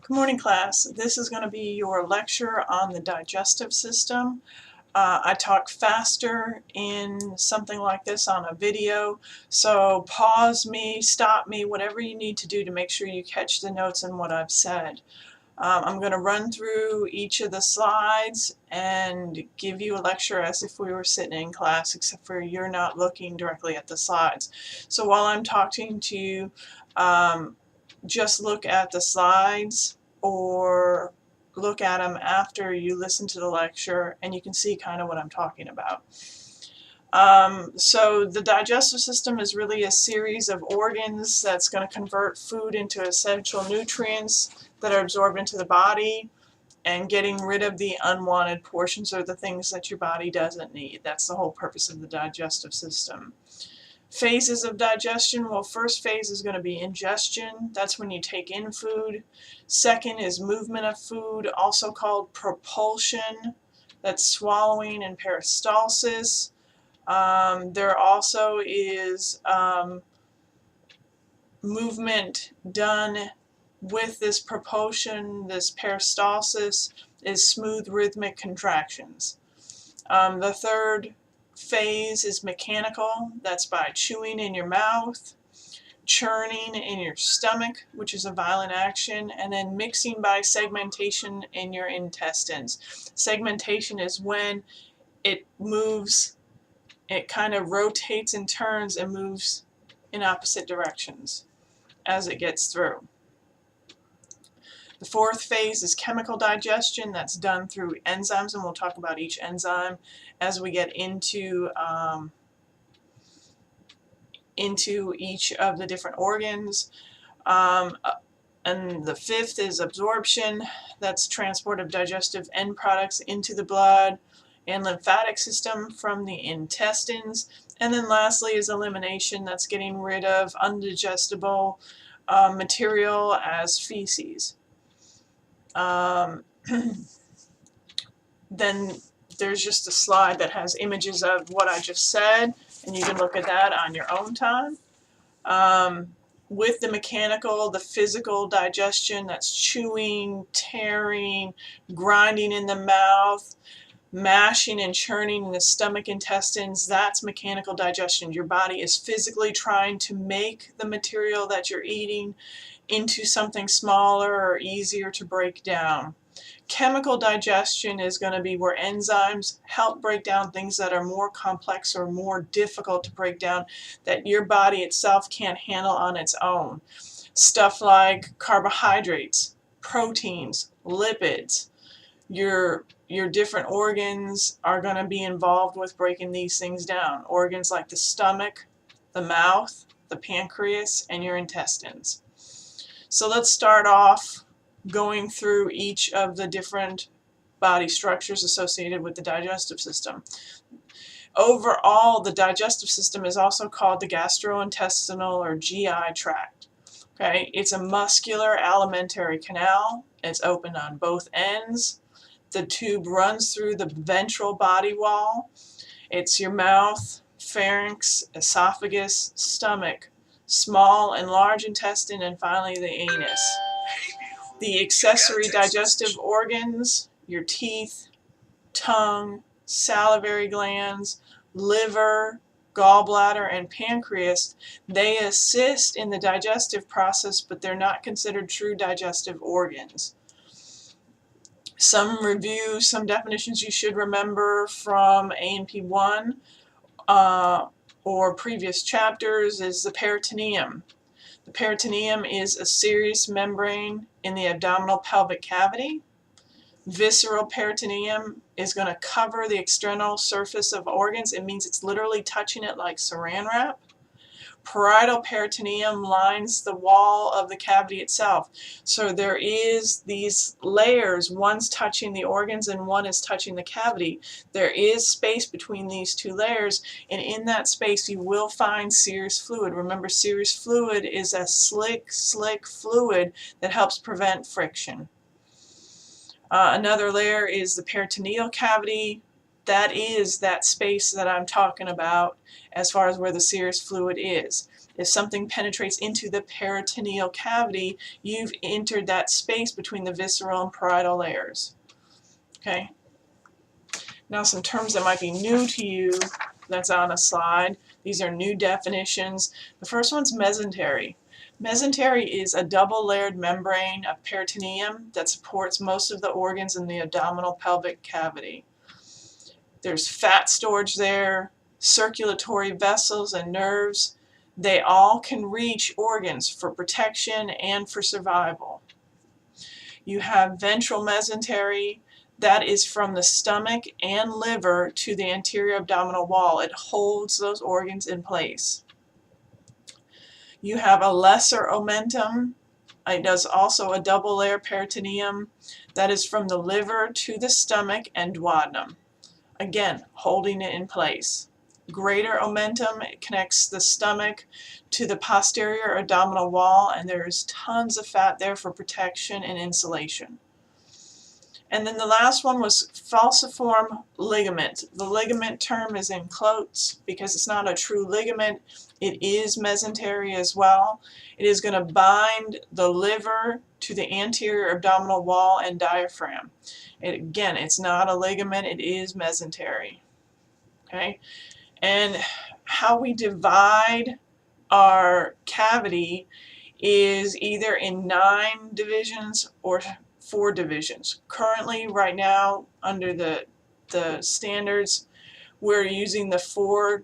Good morning, class. This is going to be your lecture on the digestive system. I talk faster in something like this on a video, so pause me, stop me, whatever you need to do to make sure you catch the notes and what I've said. I'm going to run through each of the slides and give you a lecture as if we were sitting in class, except for you're not looking directly at the slides. So while I'm talking to you, just look at the slides or look at them after you listen to the lecture, and you can see kind of what I'm talking about. So the digestive system is really a series of organs that's going to convert food into essential nutrients that are absorbed into the body and getting rid of the unwanted portions or the things that your body doesn't need. That's the whole purpose of the digestive system. Phases of digestion, well, first phase is going to be ingestion. That's when you take in food. Second is movement of food, also called propulsion. That's swallowing and peristalsis. There also is movement done with this propulsion, this peristalsis, is smooth rhythmic contractions. The third phase is mechanical. That's by chewing in your mouth, churning in your stomach, which is a violent action, and then mixing by segmentation in your intestines. Segmentation is when it moves, it kind of rotates and turns and moves in opposite directions as it gets through. The fourth phase is chemical digestion. That's done through enzymes, and we'll talk about each enzyme as we get into each of the different organs. And the fifth is absorption. That's transport of digestive end products into the blood and lymphatic system from the intestines. And then lastly is elimination. That's getting rid of undigestible material as feces. Then there's just a slide that has images of what I just said, and you can look at that on your own time. With the mechanical, the physical digestion, that's chewing, tearing, grinding in the mouth, mashing and churning in the stomach, intestines, that's mechanical digestion. Your body is physically trying to make the material that you're eating into something smaller or easier to break down. Chemical digestion is going to be where enzymes help break down things that are more complex or more difficult to break down that your body itself can't handle on its own. Stuff like carbohydrates, proteins, lipids. Your different organs are going to be involved with breaking these things down. Organs like the stomach, the mouth, the pancreas, and your intestines. So let's start off going through each of the different body structures associated with the digestive system. Overall, the digestive system is also called the gastrointestinal or GI tract. Okay, it's a muscular alimentary canal. It's open on both ends. The tube runs through the ventral body wall. It's your mouth, pharynx, esophagus, stomach, small and large intestine, and finally the anus. The accessory digestive organs, your teeth, tongue, salivary glands, liver, gallbladder, and pancreas, they assist in the digestive process, but they're not considered true digestive organs. Some review, some definitions you should remember from A&P 1 or previous chapters is the peritoneum. The peritoneum is a serous membrane in the abdominal pelvic cavity. Visceral peritoneum is going to cover the external surface of organs. It means it's literally touching it like saran wrap. Parietal peritoneum lines the wall of the cavity itself. So there is these layers, one's touching the organs and one is touching the cavity. There is space between these two layers, and in that space you will find serous fluid. Remember, serous fluid is a slick fluid that helps prevent friction. Another layer is the peritoneal cavity. That is that space that I'm talking about as far as where the serous fluid is. If something penetrates into the peritoneal cavity, you've entered that space between the visceral and parietal layers. Okay. Now some terms that might be new to you that's on a slide. These are new definitions. The first one's mesentery. Mesentery is a double-layered membrane of peritoneum that supports most of the organs in the abdominal pelvic cavity. There's fat storage there, circulatory vessels and nerves. They all can reach organs for protection and for survival. You have ventral mesentery. That is from the stomach and liver to the anterior abdominal wall. It holds those organs in place. You have a lesser omentum. It does also a double layer peritoneum. That is from the liver to the stomach and duodenum. Again, holding it in place. Greater omentum, it connects the stomach to the posterior abdominal wall, and there's tons of fat there for protection and insulation. And then the last one was falciform ligament. The ligament term is in quotes because it's not a true ligament. It is mesentery as well. It is going to bind the liver to the anterior abdominal wall and diaphragm. Again, it's not a ligament, it is mesentery. Okay? And how we divide our cavity is either in 9 divisions or 4 divisions. Currently, right now, under the standards, we're using the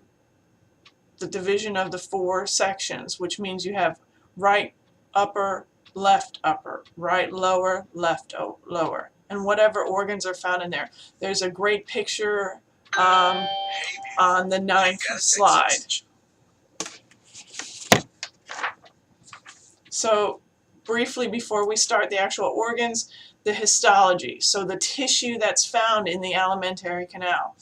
division of the 4 sections, which means you have right upper, left upper, right lower, left lower, and whatever organs are found in there. There's a great picture on the 9th slide. So briefly before we start the actual organs, the histology. So the tissue that's found in the alimentary canal.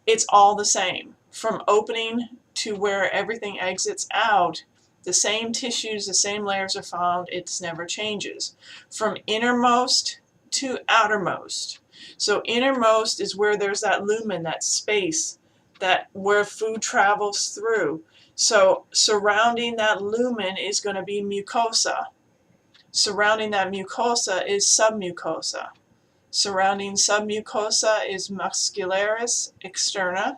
It's all the same. From opening to where everything exits out, the same tissues, the same layers are found. It never changes. From innermost to outermost. So innermost is where there's that lumen, that space, where food travels through. So surrounding that lumen is going to be mucosa. Surrounding that mucosa is submucosa. Surrounding submucosa is muscularis externa.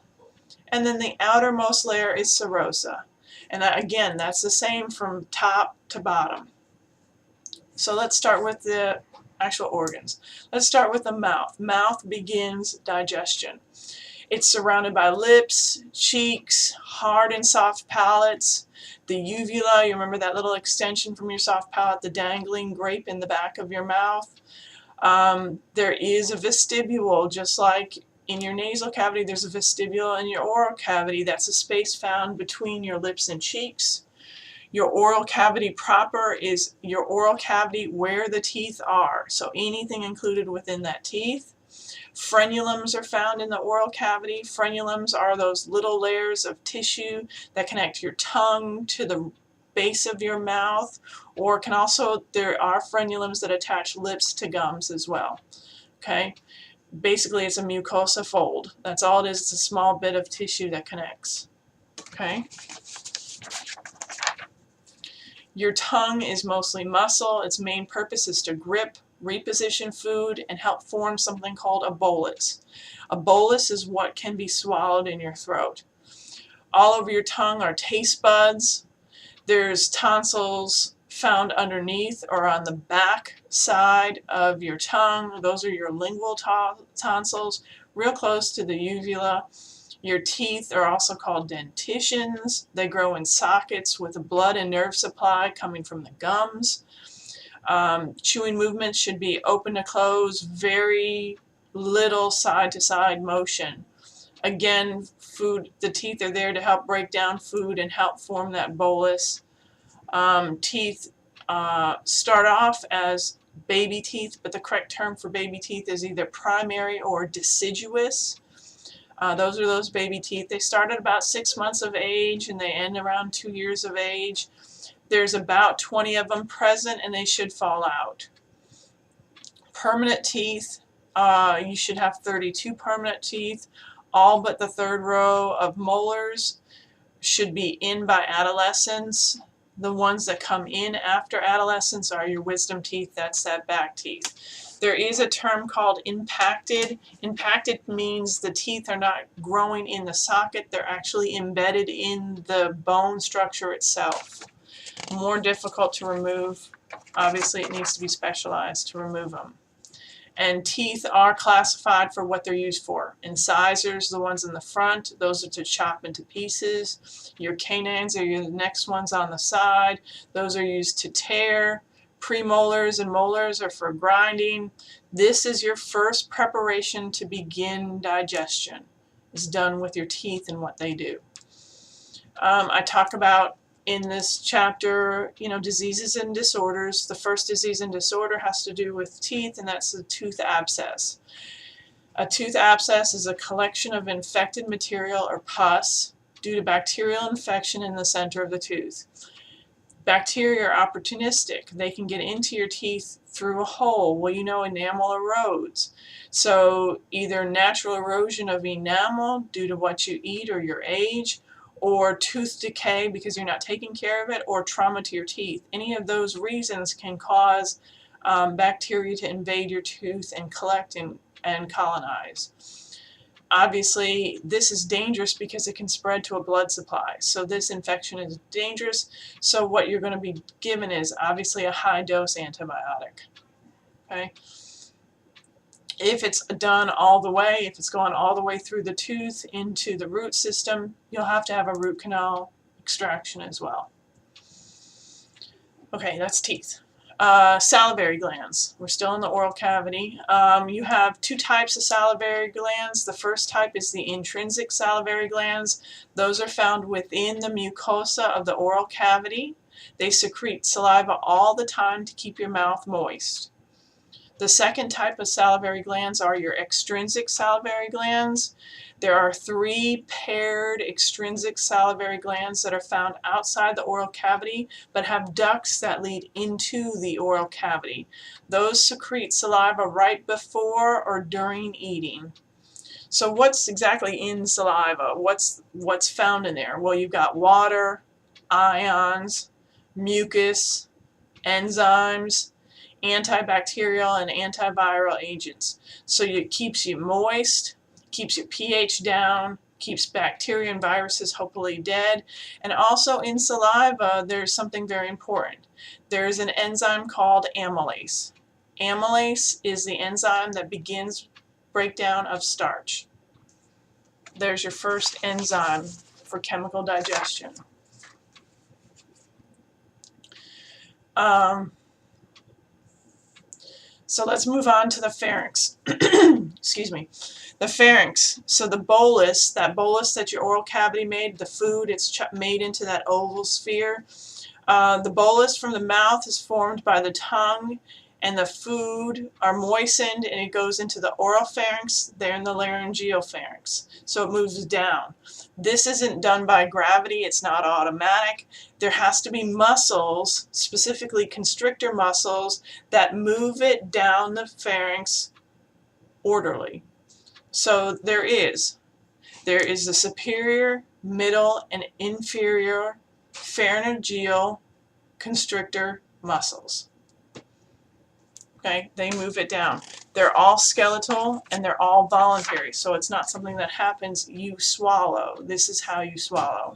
And then the outermost layer is serosa. And again, that's the same from top to bottom. So let's start with the actual organs. Let's start with the mouth. Mouth begins digestion. It's surrounded by lips, cheeks, hard and soft palates, the uvula. You remember that little extension from your soft palate, the dangling grape in the back of your mouth. There is a vestibule, just like in your nasal cavity, there's a vestibule in your oral cavity. That's a space found between your lips and cheeks. Your oral cavity proper is your oral cavity where the teeth are, so anything included within that teeth. Frenulums are found in the oral cavity. Frenulums are those little layers of tissue that connect your tongue to the base of your mouth, or there are frenulums that attach lips to gums as well. Okay? Basically, it's a mucosa fold. That's all it is. It's a small bit of tissue that connects. Okay? Your tongue is mostly muscle. Its main purpose is to grip, reposition food, and help form something called a bolus. A bolus is what can be swallowed in your throat. All over your tongue are taste buds. There's tonsils found underneath or on the back side of your tongue. Those are your lingual tonsils, real close to the uvula. Your teeth are also called dentitions. They grow in sockets with a blood and nerve supply coming from the gums. Chewing movements should be open to close, very little side-to-side motion. Again, the teeth are there to help break down food and help form that bolus. Teeth start off as baby teeth, but the correct term for baby teeth is either primary or deciduous. Those are those baby teeth. They start at about 6 months of age and they end around 2 years of age. There's about 20 of them present and they should fall out. Permanent teeth, you should have 32 permanent teeth, all but the 3rd row of molars. should be in by adolescence. The ones that come in after adolescence are your wisdom teeth, that's that back teeth. There is a term called impacted. Impacted means the teeth are not growing in the socket, they're actually embedded in the bone structure itself. More difficult to remove. Obviously, it needs to be specialized to remove them. And teeth are classified for what they're used for. Incisors, the ones in the front, those are to chop into pieces. Your canines are your next ones on the side. Those are used to tear. Premolars and molars are for grinding. This is your first preparation to begin digestion. It's done with your teeth and what they do. I talk about in this chapter, diseases and disorders. The first disease and disorder has to do with teeth, and that's the tooth abscess. A tooth abscess is a collection of infected material or pus due to bacterial infection in the center of the tooth. Bacteria are opportunistic. They can get into your teeth through a hole. Well, enamel erodes. So either natural erosion of enamel due to what you eat or your age, or tooth decay because you're not taking care of it, or trauma to your teeth. Any of those reasons can cause bacteria to invade your tooth and collect and colonize. Obviously, this is dangerous because it can spread to a blood supply. So this infection is dangerous. So what you're going to be given is obviously a high dose antibiotic. Okay. If it's done all the way, if it's gone all the way through the tooth into the root system, you'll have to have a root canal extraction as well. Okay, that's teeth. Salivary glands. We're still in the oral cavity. You have two types of salivary glands. The first type is the intrinsic salivary glands. Those are found within the mucosa of the oral cavity. They secrete saliva all the time to keep your mouth moist. The second type of salivary glands are your extrinsic salivary glands. There are 3 paired extrinsic salivary glands that are found outside the oral cavity but have ducts that lead into the oral cavity. Those secrete saliva right before or during eating. So what's exactly in saliva? What's found in there? Well, you've got water, ions, mucus, enzymes, antibacterial and antiviral agents. So it keeps you moist, keeps your pH down, keeps bacteria and viruses hopefully dead. And also in saliva, there's something very important. There's an enzyme called amylase. Amylase is the enzyme that begins breakdown of starch. There's your first enzyme for chemical digestion. So let's move on to the pharynx. Excuse me. The pharynx. So the bolus, that your oral cavity made, the food, it's made into that oval sphere. The bolus from the mouth is formed by the tongue and the food are moistened and it goes into the oral pharynx, there in the laryngeal pharynx. So it moves down. This isn't done by gravity, it's not automatic. There has to be muscles, specifically constrictor muscles, that move it down the pharynx orderly. So there is the superior, middle, and inferior pharyngeal constrictor muscles. Okay, they move it down. They're all skeletal and they're all voluntary, so it's not something that happens, you swallow. This is how you swallow.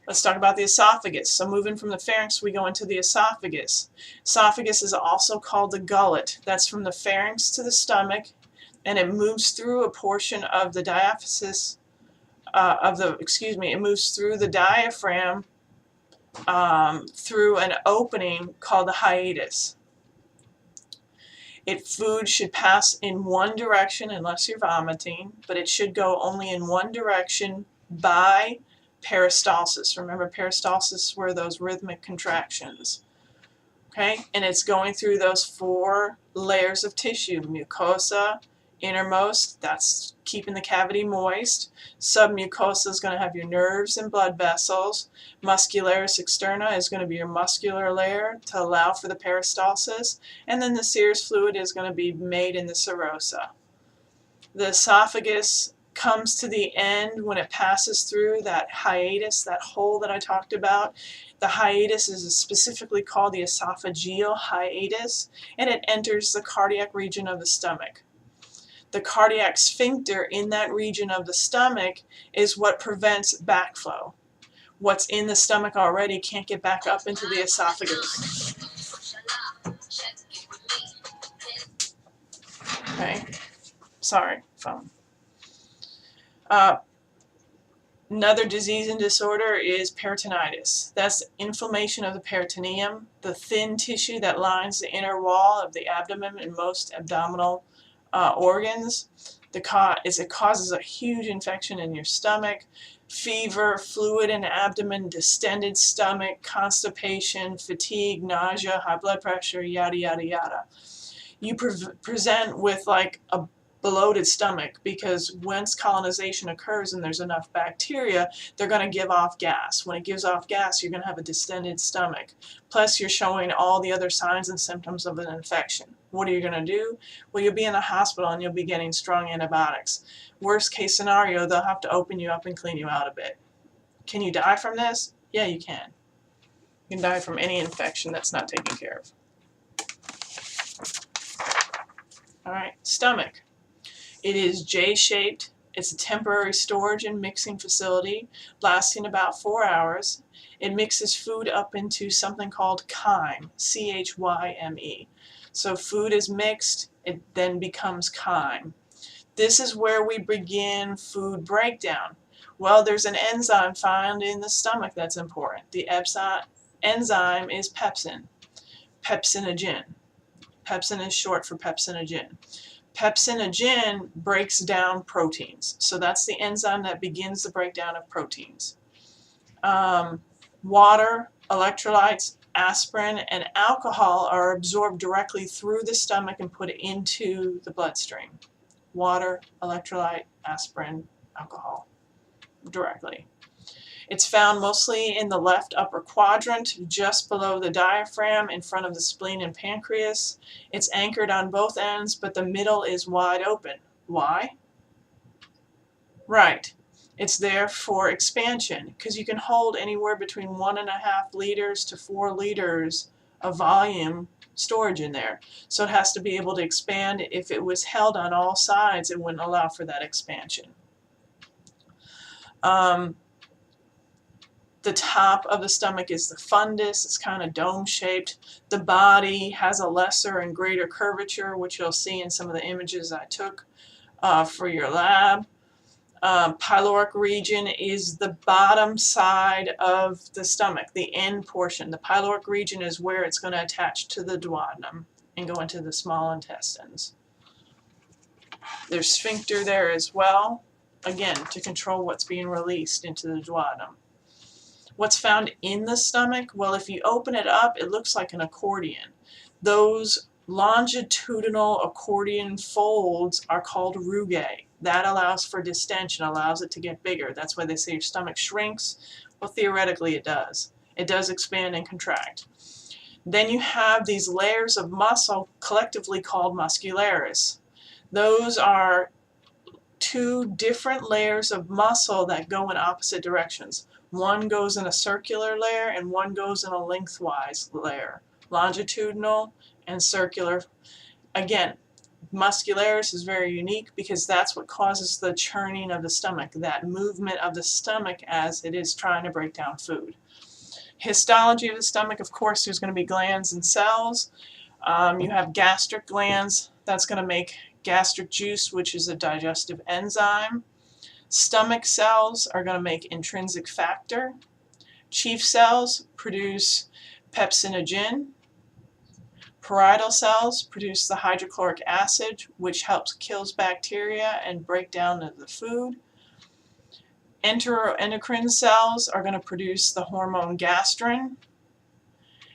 Let's talk about the esophagus. So moving from the pharynx, we go into the esophagus. Esophagus is also called the gullet. That's from the pharynx to the stomach, and it moves through a portion of the diaphysis, it moves through the diaphragm through an opening called the hiatus. Food should pass in one direction unless you're vomiting, but it should go only in one direction by peristalsis. Remember, peristalsis were those rhythmic contractions. Okay, and it's going through those 4 layers of tissue: mucosa, innermost, that's keeping the cavity moist. Submucosa is going to have your nerves and blood vessels. Muscularis externa is going to be your muscular layer to allow for the peristalsis. And then the serous fluid is going to be made in the serosa. The esophagus comes to the end, when it passes through that hiatus, that hole that I talked about, the hiatus is specifically called the esophageal hiatus, and it enters the cardiac region of the stomach. The cardiac sphincter in that region of the stomach is what prevents backflow. What's in the stomach already can't get back up into the esophagus. Okay, sorry, phone. Another disease and disorder is peritonitis. That's inflammation of the peritoneum, the thin tissue that lines the inner wall of the abdomen in most abdominal organs. It causes a huge infection in your stomach, fever, fluid in the abdomen, distended stomach, constipation, fatigue, nausea, high blood pressure, yada, yada, yada. You present with like a bloated stomach because once colonization occurs and there's enough bacteria, they're going to give off gas. When it gives off gas, you're going to have a distended stomach. Plus, you're showing all the other signs and symptoms of an infection. What are you going to do? Well, you'll be in the hospital and you'll be getting strong antibiotics. Worst case scenario, they'll have to open you up and clean you out a bit. Can you die from this? Yeah, you can. You can die from any infection that's not taken care of. All right, stomach. It is J-shaped. It's a temporary storage and mixing facility lasting about 4 hours. It mixes food up into something called chyme, C-H-Y-M-E. So food is mixed, it then becomes chyme. This is where we begin food breakdown. Well, there's an enzyme found in the stomach that's important. The enzyme is pepsin, pepsinogen. Pepsin is short for pepsinogen. Pepsinogen breaks down proteins. So that's the enzyme that begins the breakdown of proteins. Water, electrolytes, aspirin, and alcohol are absorbed directly through the stomach and put into the bloodstream. Water, electrolyte, aspirin, alcohol, directly. It's found mostly in the left upper quadrant, just below the diaphragm, in front of the spleen and pancreas. It's anchored on both ends, but the middle is wide open. Why? Right. It's there for expansion, because you can hold anywhere between 1.5 liters to 4 liters of volume storage in there. So it has to be able to expand. If it was held on all sides, it wouldn't allow for that expansion. The top of the stomach is the fundus. It's kind of dome-shaped. The body has a lesser and greater curvature, which you'll see in some of the images I took for your lab. Pyloric region is the bottom side of the stomach, the end portion. The pyloric region is where it's going to attach to the duodenum and go into the small intestines. There's sphincter there as well, again, to control what's being released into the duodenum. What's found in the stomach? Well, if you open it up, it looks like an accordion. Those longitudinal accordion folds are called rugae. That allows for distension, allows it to get bigger. That's why they say your stomach shrinks. Well, theoretically it does. It does expand and contract. Then you have these layers of muscle collectively called muscularis. Those are two different layers of muscle that go in opposite directions. One goes in a circular layer and one goes in a lengthwise layer. Longitudinal and circular. Again, muscularis is very unique because that's what causes the churning of the stomach, that movement of the stomach as it is trying to break down food. Histology of the stomach, of course, there's going to be glands and cells. You have gastric glands. That's going to make gastric juice, which is a digestive enzyme. Stomach cells are going to make intrinsic factor. Chief cells produce pepsinogen. Parietal cells produce the hydrochloric acid, which helps kills bacteria and break down the food. Enteroendocrine cells are going to produce the hormone gastrin.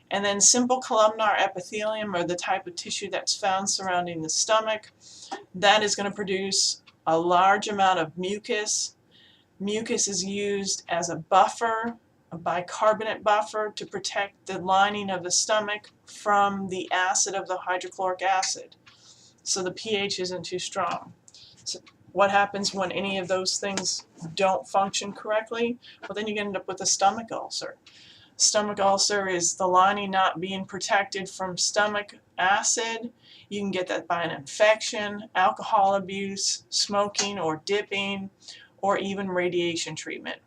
And then simple columnar epithelium, or the type of tissue that's found surrounding the stomach, that is going to produce a large amount of mucus. Mucus is used as a buffer, a bicarbonate buffer, to protect the lining of the stomach from the acid of the hydrochloric acid. So the pH isn't too strong. So What happens when any of those things don't function correctly? Well, then you end up with a stomach ulcer. Stomach ulcer is the lining not being protected from stomach acid. You can get that by an infection, alcohol abuse, smoking or dipping, or even radiation treatment.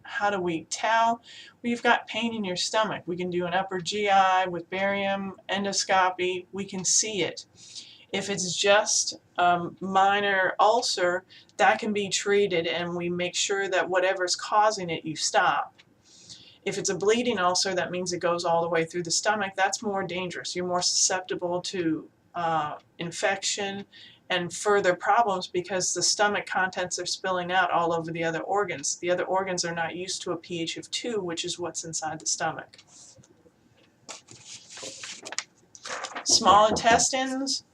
How do we tell? Well, you've got pain in your stomach. We can do an upper GI with barium endoscopy. We can see it. If it's just a minor ulcer, that can be treated, and we make sure that whatever's causing it, you stop. If it's a bleeding ulcer, that means it goes all the way through the stomach. That's more dangerous. You're more susceptible to infection and further problems because the stomach contents are spilling out all over the other organs. The other organs are not used to a pH of 2, which is what's inside the stomach. Small intestines,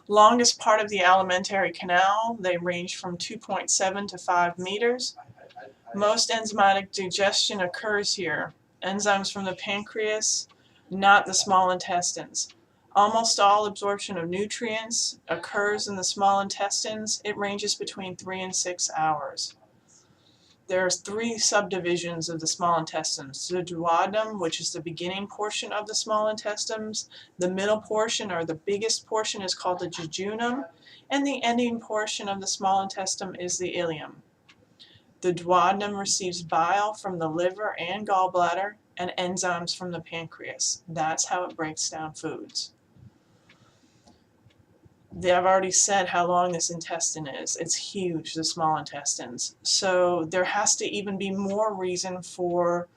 longest part of the alimentary canal. They range from 2.7 to 5 meters. Most enzymatic digestion occurs here. Enzymes from the pancreas, not the small intestines. Almost all absorption of nutrients occurs in the small intestines. It ranges between 3 and 6 hours. There are 3 subdivisions of the small intestines. The duodenum, which is the beginning portion of the small intestines. The middle portion, or the biggest portion, is called the jejunum. And the ending portion of the small intestine is the ileum. The duodenum receives bile from the liver and gallbladder and enzymes from the pancreas. That's how it breaks down foods. I've already said how long this intestine is. It's huge, the small intestines. So there has to even be more reason for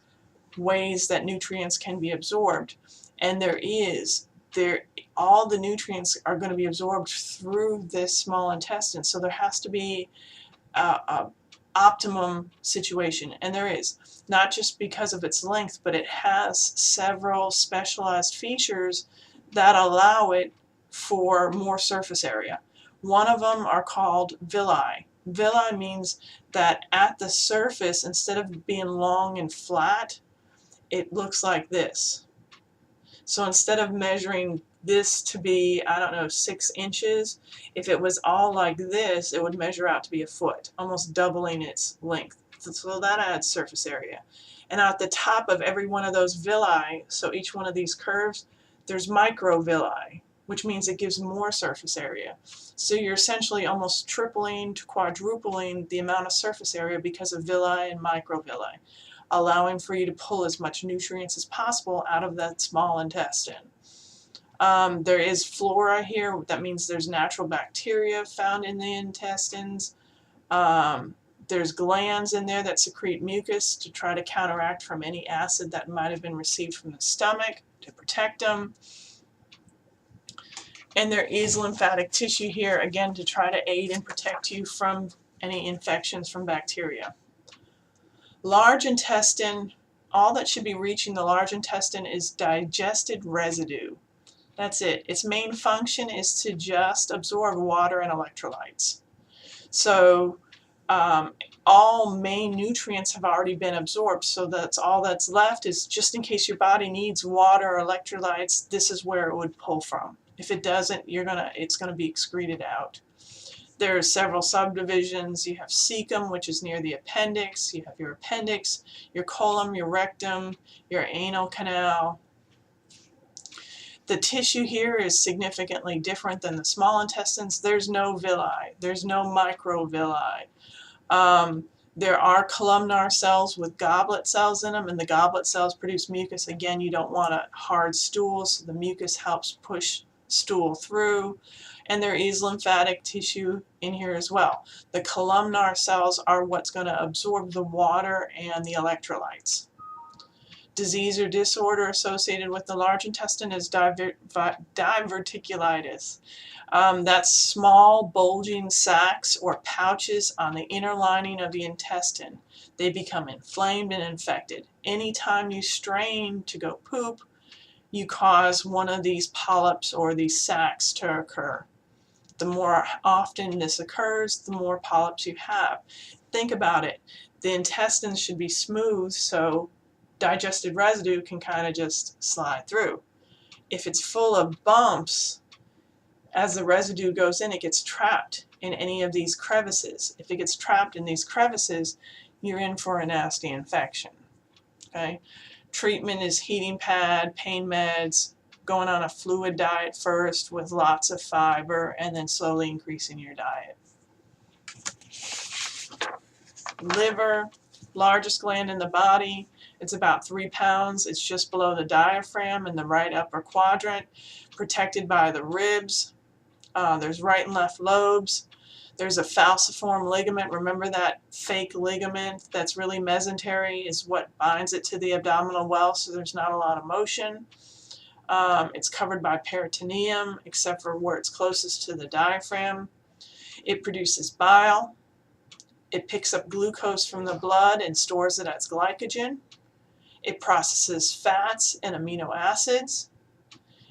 ways that nutrients can be absorbed. And there is. All the nutrients are going to be absorbed through this small intestine. So there has to be a optimum situation, and there is, not just because of its length, but it has several specialized features that allow it for more surface area. One of them are called villi. Villi means that at the surface, instead of being long and flat, it looks like this. So instead of measuring this to be, I don't know, 6 inches, if it was all like this, it would measure out to be a foot, almost doubling its length. So that adds surface area. And at the top of every one of those villi, so each one of these curves, there's microvilli, which means it gives more surface area. So you're essentially almost tripling to quadrupling the amount of surface area because of villi and microvilli, allowing for you to pull as much nutrients as possible out of that small intestine. There is flora here. That means there's natural bacteria found in the intestines. There's glands in there that secrete mucus to try to counteract from any acid that might have been received from the stomach to protect them. And there is lymphatic tissue here, again, to try to aid and protect you from any infections from bacteria. Large intestine, all that should be reaching the large intestine is digested residue. That's it. Its main function is to just absorb water and electrolytes. So all main nutrients have already been absorbed, so that's all that's left is just in case your body needs water or electrolytes, this is where it would pull from. If it doesn't, it's gonna be excreted out. There are several subdivisions. You have cecum, which is near the appendix. You have your appendix, your colon, your rectum, your anal canal. The tissue here is significantly different than the small intestines. There's no villi. There's no microvilli. There are columnar cells with goblet cells in them, and the goblet cells produce mucus. Again, you don't want a hard stool, so the mucus helps push stool through. And there is lymphatic tissue in here as well. The columnar cells are what's going to absorb the water and the electrolytes. Disease or disorder associated with the large intestine is diverticulitis. That's small bulging sacs or pouches on the inner lining of the intestine. They become inflamed and infected. Anytime you strain to go poop, you cause one of these polyps or these sacs to occur. The more often this occurs, the more polyps you have. Think about it. The intestines should be smooth, so digested residue can kind of just slide through. If it's full of bumps, as the residue goes in, it gets trapped in any of these crevices. If it gets trapped in these crevices, you're in for a nasty infection. Okay? Treatment is heating pad, pain meds, going on a fluid diet first with lots of fiber, and then slowly increasing your diet. Liver, largest gland in the body. It's about 3 pounds. It's just below the diaphragm in the right upper quadrant, protected by the ribs. There's right and left lobes. There's a falciform ligament. Remember that fake ligament that's really mesentery is what binds it to the abdominal wall, so there's not a lot of motion. It's covered by peritoneum, except for where it's closest to the diaphragm. It produces bile. It picks up glucose from the blood and stores it as glycogen. It processes fats and amino acids.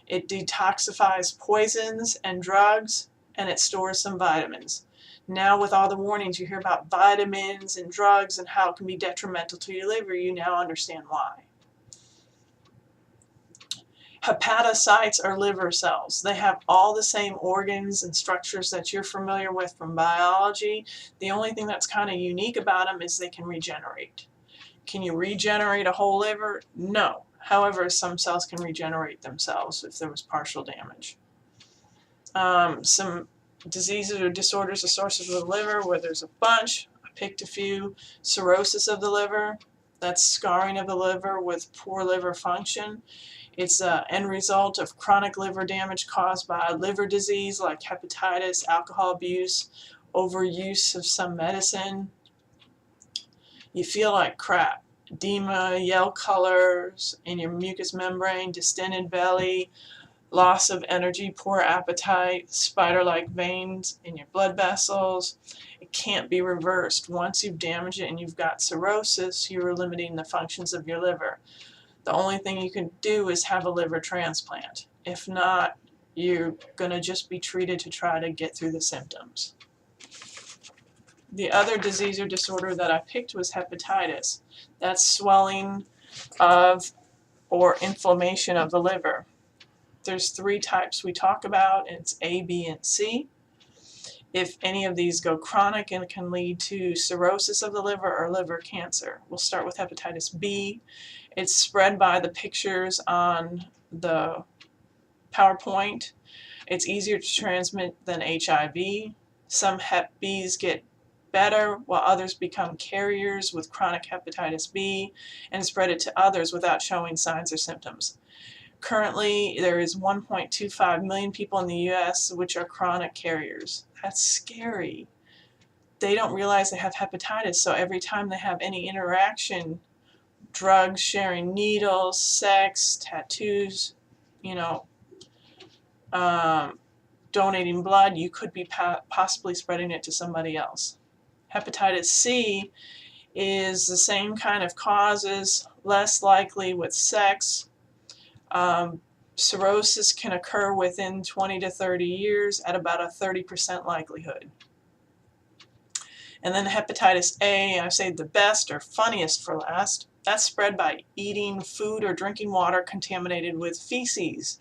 It detoxifies poisons and drugs, and it stores some vitamins. Now, with all the warnings you hear about vitamins and drugs and how it can be detrimental to your liver, you now understand why. Hepatocytes are liver cells. They have all the same organs and structures that you're familiar with from biology. The only thing that's kind of unique about them is they can regenerate. Can you regenerate a whole liver? No. However, some cells can regenerate themselves if there was partial damage. Some diseases or disorders associated with the liver, where there's a bunch. I picked a few. Cirrhosis of the liver, that's scarring of the liver with poor liver function. It's an end result of chronic liver damage caused by liver disease like hepatitis, alcohol abuse, overuse of some medicine. You feel like crap. Edema, yellow colors in your mucous membrane, distended belly, loss of energy, poor appetite, spider-like veins in your blood vessels. It can't be reversed. Once you've damaged it and you've got cirrhosis, you're limiting the functions of your liver. The only thing you can do is have a liver transplant. If not, you're going to just be treated to try to get through the symptoms. The other disease or disorder that I picked was hepatitis. That's swelling of or inflammation of the liver. There's 3 types we talk about, and it's A, B, and C. If any of these go chronic, it can lead to cirrhosis of the liver or liver cancer. We'll start with hepatitis B. It's spread by the pictures on the PowerPoint. It's easier to transmit than HIV. Some Hep Bs get better, while others become carriers with chronic hepatitis B and spread it to others without showing signs or symptoms. Currently, there is 1.25 million people in the U.S. which are chronic carriers. That's scary. They don't realize they have hepatitis, so every time they have any interaction, drugs, sharing needles, sex, tattoos, donating blood, you could be possibly spreading it to somebody else. Hepatitis C is the same kind of causes, less likely with sex. Cirrhosis can occur within 20 to 30 years at about a 30% likelihood. And then hepatitis A, I saved the best or funniest for last. That's spread by eating food or drinking water contaminated with feces,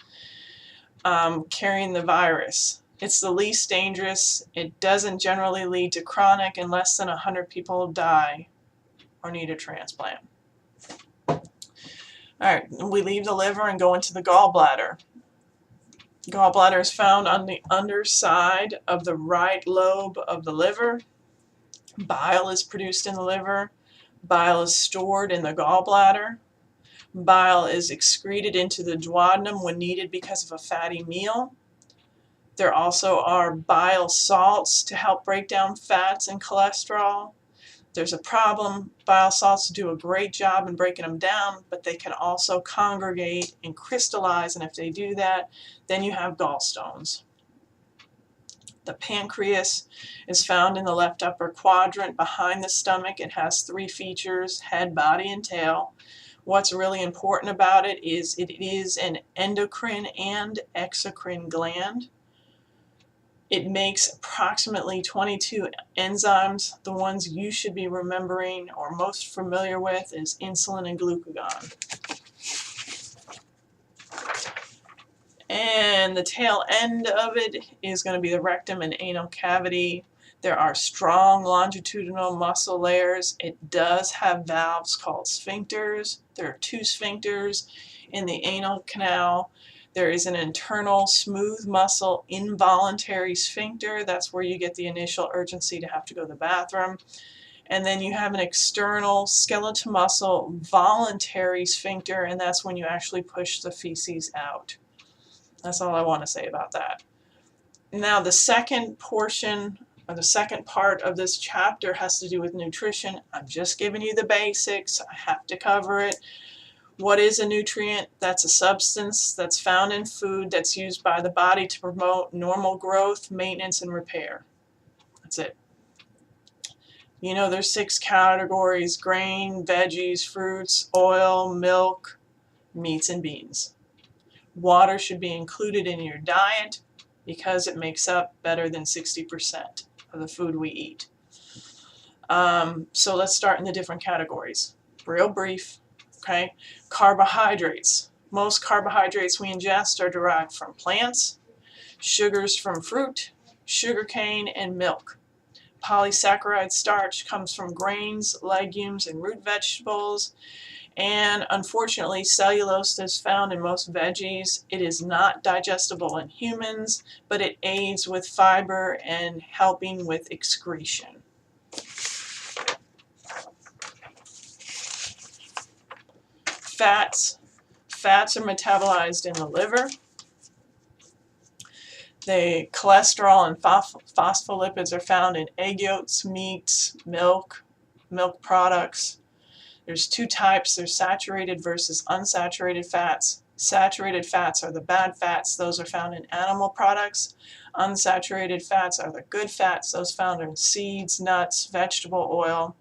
carrying the virus. It's the least dangerous. It doesn't generally lead to chronic, and less than 100 people die or need a transplant. Alright, we leave the liver and go into the gallbladder. Gallbladder is found on the underside of the right lobe of the liver. Bile is produced in the liver. Bile is stored in the gallbladder. Bile is excreted into the duodenum when needed because of a fatty meal. There also are bile salts to help break down fats and cholesterol. There's a problem. Bile salts do a great job in breaking them down, but they can also congregate and crystallize, and if they do that, then you have gallstones. The pancreas is found in the left upper quadrant behind the stomach. It has 3 features: head, body, and tail. What's really important about it is an endocrine and exocrine gland. It makes approximately 22 enzymes. The ones you should be remembering or most familiar with is insulin and glucagon. And the tail end of it is going to be the rectum and anal cavity. There are strong longitudinal muscle layers. It does have valves called sphincters. There are 2 sphincters in the anal canal. There is an internal smooth muscle involuntary sphincter. That's where you get the initial urgency to have to go to the bathroom. And then you have an external skeletal muscle voluntary sphincter, and that's when you actually push the feces out. That's all I want to say about that. Now the second portion, or the second part of this chapter, has to do with nutrition. I'm just giving you the basics. I have to cover it. What is a nutrient? That's a substance that's found in food that's used by the body to promote normal growth, maintenance, and repair. That's it. You know, there's 6 categories: grain, veggies, fruits, oil, milk, meats, and beans. Water should be included in your diet because it makes up better than 60% of the food we eat. So let's start in the different categories. Real brief, okay? Carbohydrates. Most carbohydrates we ingest are derived from plants, sugars from fruit, sugarcane, and milk. Polysaccharide starch comes from grains, legumes, and root vegetables. And unfortunately, cellulose is found in most veggies. It is not digestible in humans, but it aids with fiber and helping with excretion. Fats. Fats are metabolized in the liver. The cholesterol and phospholipids are found in egg yolks, meats, milk products. There's 2 types. There's saturated versus unsaturated fats. Saturated fats are the bad fats. Those are found in animal products. Unsaturated fats are the good fats. Those found in seeds, nuts, vegetable oil.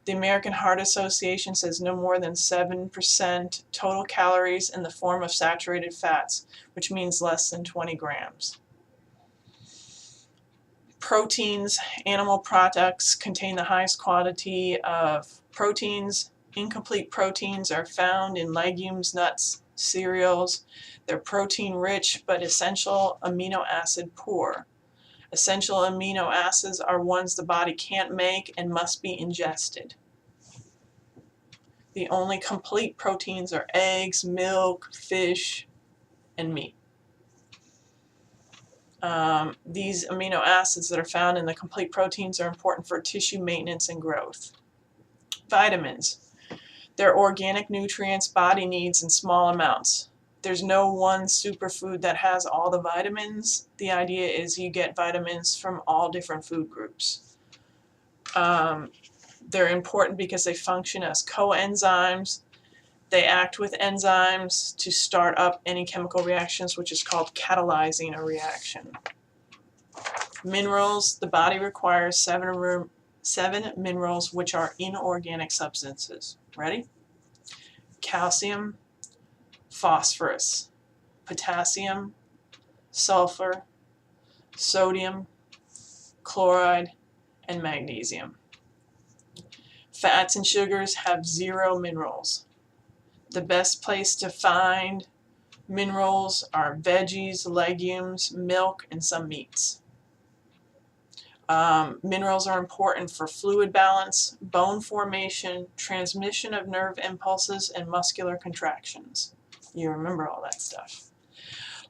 The American Heart Association says no more than 7% total calories in the form of saturated fats, which means less than 20 grams. Proteins. Animal products contain the highest quantity of proteins. Incomplete proteins are found in legumes, nuts, cereals. They're protein rich but essential amino acid poor. Essential amino acids are ones the body can't make and must be ingested. The only complete proteins are eggs, milk, fish, and meat. These amino acids that are found in the complete proteins are important for tissue maintenance and growth. Vitamins. They're organic nutrients body needs in small amounts. There's no one superfood that has all the vitamins. The idea is you get vitamins from all different food groups. They're important because they function as coenzymes. They act with enzymes to start up any chemical reactions, which is called catalyzing a reaction. Minerals. The body requires 7 minerals, which are inorganic substances. Ready? Calcium, phosphorus, potassium, sulfur, sodium, chloride, and magnesium. Fats and sugars have 0 minerals. The best place to find minerals are veggies, legumes, milk, and some meats. Minerals are important for fluid balance, bone formation, transmission of nerve impulses, and muscular contractions. You remember all that stuff.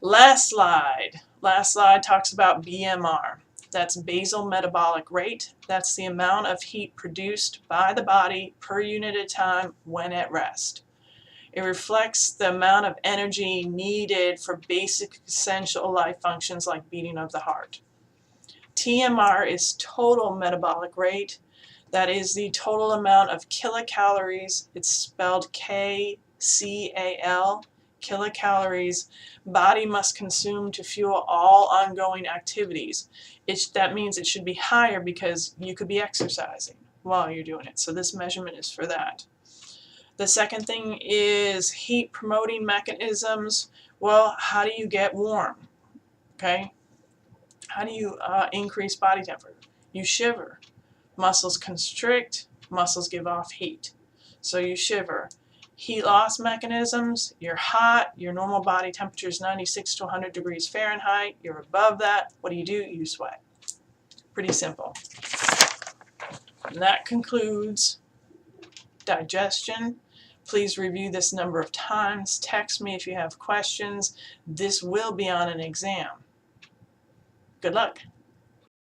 Last slide. Last slide talks about BMR. That's basal metabolic rate. That's the amount of heat produced by the body per unit of time when at rest. It reflects the amount of energy needed for basic essential life functions like beating of the heart. TMR is total metabolic rate. That is the total amount of kilocalories. It's spelled KCAL, kilocalories, body must consume to fuel all ongoing activities. That means it should be higher because you could be exercising while you're doing it. So this measurement is for that. The second thing is heat promoting mechanisms. Well, how do you get warm? Okay. How do you increase body temperature? You shiver. Muscles constrict, muscles give off heat. So you shiver. Heat loss mechanisms, you're hot, your normal body temperature is 96 to 100 degrees Fahrenheit, you're above that, what do? You sweat. Pretty simple. And that concludes digestion. Please review this number of times. Text me if you have questions. This will be on an exam. Good luck.